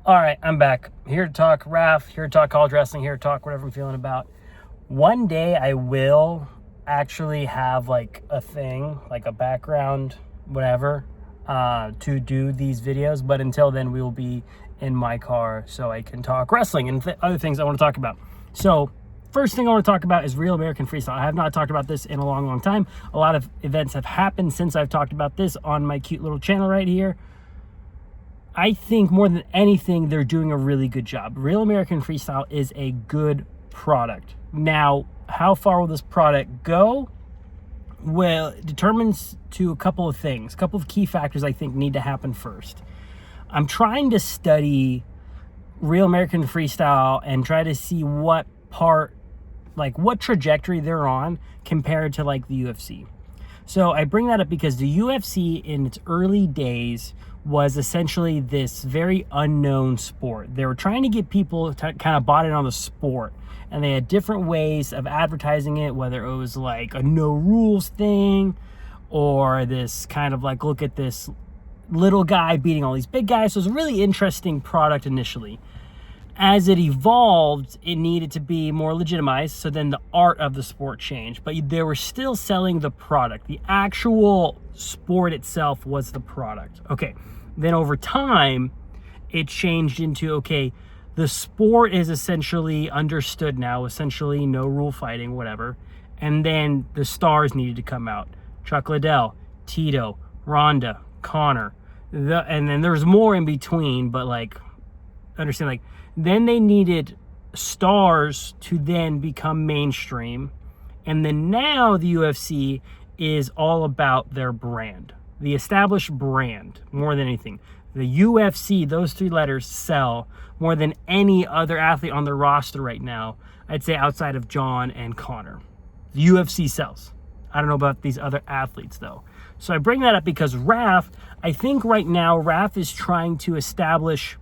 All right, I'm back. Here to talk RAF, here to talk college wrestling, here to talk whatever I'm feeling about. One day I will actually have like a thing, like a background, whatever, to do these videos. But until then, we will be in my car so I can talk wrestling and other things I want to talk about. So first thing I want to talk about is Real American Freestyle. I have not talked about this in a long, long time. A lot of events have happened since I've talked about this on my cute little channel right here. I think more than anything, they're doing a really good job. Real American Freestyle is a good product. Now, how far will this product go? Well, it determines to a couple of things, a couple of key factors I think need to happen first. I'm trying to study Real American Freestyle and try to see what part, like what trajectory they're on compared to like the UFC. So I bring that up because the UFC in its early days was essentially this very unknown sport. They were trying to get people to kind of bought in on the sport, and they had different ways of advertising it, whether it was like a no rules thing or this kind of like, look at this little guy beating all these big guys. So it was a really interesting product initially. As it evolved, it needed to be more legitimized, so then the art of the sport changed. But they were still selling the product. The actual sport itself was the product. Okay, then over time, it changed into, okay, the sport is essentially understood now, essentially no rule fighting, whatever. And then the stars needed to come out. Chuck Liddell, Tito, Ronda, Connor. And then there's more in between, but like, understand, like, then they needed stars to then become mainstream. And then now the UFC is all about their brand, the established brand, more than anything. The UFC, those three letters, sell more than any other athlete on their roster right now, I'd say outside of John and Connor. The UFC sells. I don't know about these other athletes, though. So I bring that up because RAF, I think right now, RAF is trying to establish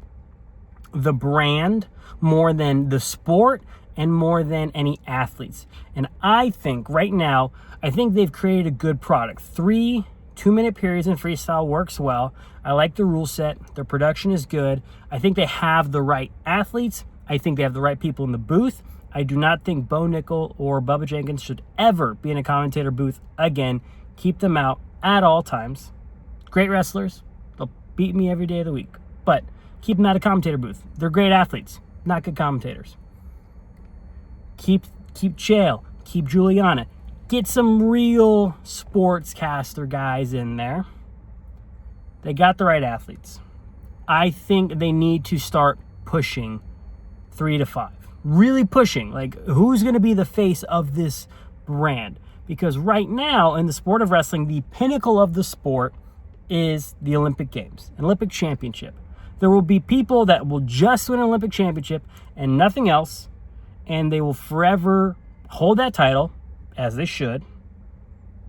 the brand more than the sport and more than any athletes. And I think right now, I think they've created a good product. 3 2-minute periods in freestyle works well. I like the rule set. Their production is good. I think they have the right athletes. I think they have the right people in the booth. I do not think Bo Nickel or Bubba Jenkins should ever be in a commentator booth again. Keep them out at all times. Great wrestlers. They'll beat me every day of the week. But keep them out of commentator booth. They're great athletes, not good commentators. Keep Chael, keep Juliana. Get some real sportscaster guys in there. They got the right athletes. I think they need to start pushing 3 to 5. Really pushing. Like, who's going to be the face of this brand? Because right now, in the sport of wrestling, the pinnacle of the sport is the Olympic Games, an Olympic Championship. There will be people that will just win an Olympic championship and nothing else, and they will forever hold that title, as they should,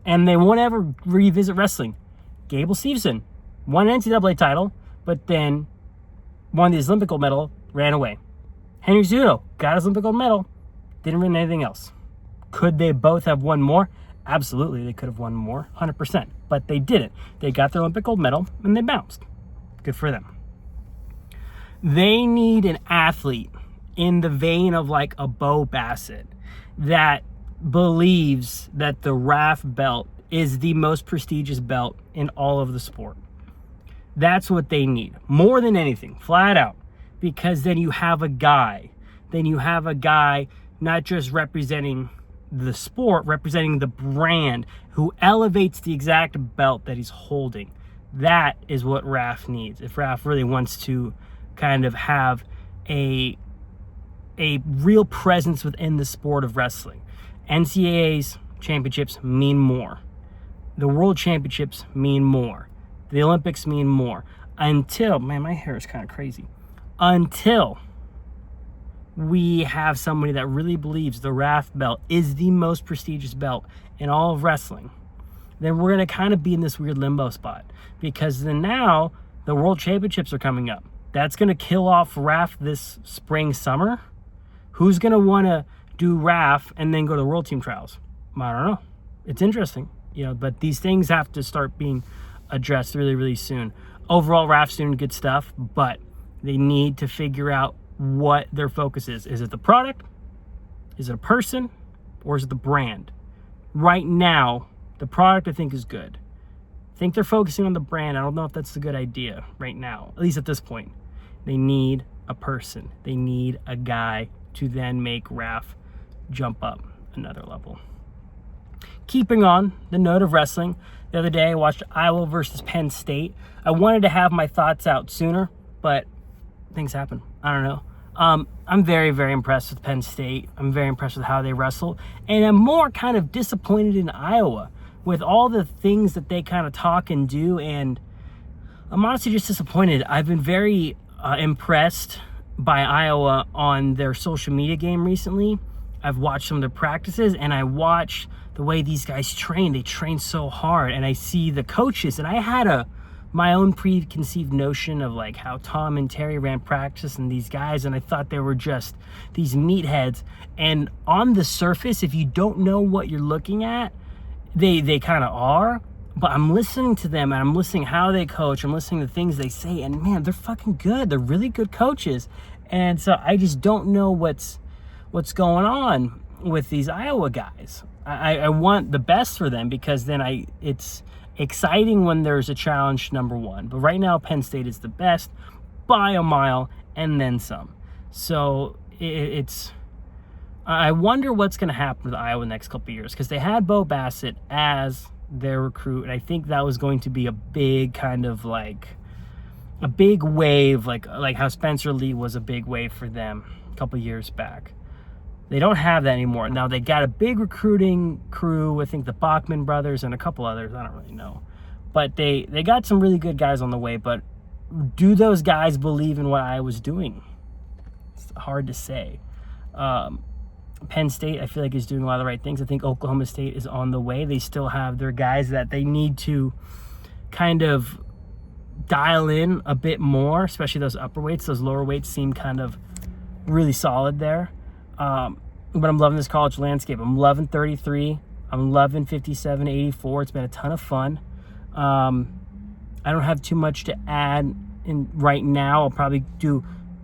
and they won't ever revisit wrestling. Gable Steveson won an NCAA title, but then won the Olympic gold medal, ran away. Henry Cejudo got his Olympic gold medal, didn't win anything else. Could they both have won more? Absolutely, they could have won more, 100%, but they didn't. They got their Olympic gold medal, and they bounced. Good for them. They need an athlete in the vein of like a Bo Bassett that believes that the RAF belt is the most prestigious belt in all of the sport. That's what they need, more than anything, flat out, because then you have a guy. Then you have a guy not just representing the sport, representing the brand, who elevates the exact belt that he's holding. That is what RAF needs. If RAF really wants to kind of have a real presence within the sport of wrestling. NCAA's championships mean more. The world championships mean more. The Olympics mean more. Until, man, my hair is kind of crazy. Until we have somebody that really believes the RAF belt is the most prestigious belt in all of wrestling, then we're going to kind of be in this weird limbo spot. Because then now the world championships are coming up. That's going to kill off RAF this spring, summer. Who's going to want to do RAF and then go to the World Team Trials? I don't know. It's interesting, but these things have to start being addressed really, really soon. Overall, RAF's doing good stuff, but They need to figure out what their focus is. Is it the product? Is it a person? Or is it the brand? Right now, the product I think is good. I think they're focusing on the brand. I don't know if that's a good idea right now, at least at this point. They need a person. They need a guy to then make RAF jump up another level. Keeping on the note of wrestling, the other day I watched Iowa versus Penn State. I wanted to have my thoughts out sooner, but things happen. I don't know. I'm very, very impressed with Penn State. I'm very impressed with how they wrestle. And I'm more kind of disappointed in Iowa with all the things that they kind of talk and do. And I'm honestly just disappointed. I've been very impressed by Iowa on their social media game recently. I've watched some of their practices, and I watch the way these guys train. They train so hard, and I see the coaches, and I had my own preconceived notion of like how Tom and Terry ran practice and these guys, and I thought they were just these meatheads. And on the surface, if you don't know what you're looking at, they kind of are. But I'm listening to them, and I'm listening how they coach. I'm listening to things they say, and man, they're fucking good. They're really good coaches. And so I just don't know what's going on with these Iowa guys. I want the best for them, because then it's exciting when there's a challenge, number one. But right now, Penn State is the best by a mile and then some. So I wonder what's going to happen with Iowa the next couple of years, because they had Bo Bassett as their recruit, and I think that was going to be a big kind of like a big wave, like how Spencer Lee was a big wave for them a couple of years back. They don't have that anymore. Now they got a big recruiting crew, I think the Bachman brothers and a couple others, I don't really know. But they got some really good guys on the way, but do those guys believe in what I was doing? It's hard to say. Penn State, I feel like, is doing a lot of the right things. I think Oklahoma State is on the way. They still have their guys that they need to kind of dial in a bit more, especially those upper weights. Those lower weights seem kind of really solid there. But I'm loving this college landscape. I'm loving 33. I'm loving 57, 84. It's been a ton of fun. I don't have too much to add in right now. I'll probably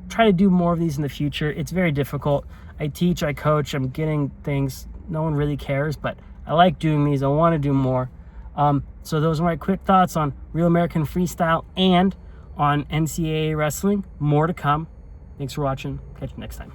try to do more of these in the future. It's very difficult. I teach, I coach, I'm getting things. No one really cares, but I like doing these. I want to do more. So those are my quick thoughts on Real American Freestyle and on NCAA wrestling. More to come. Thanks for watching. Catch you next time.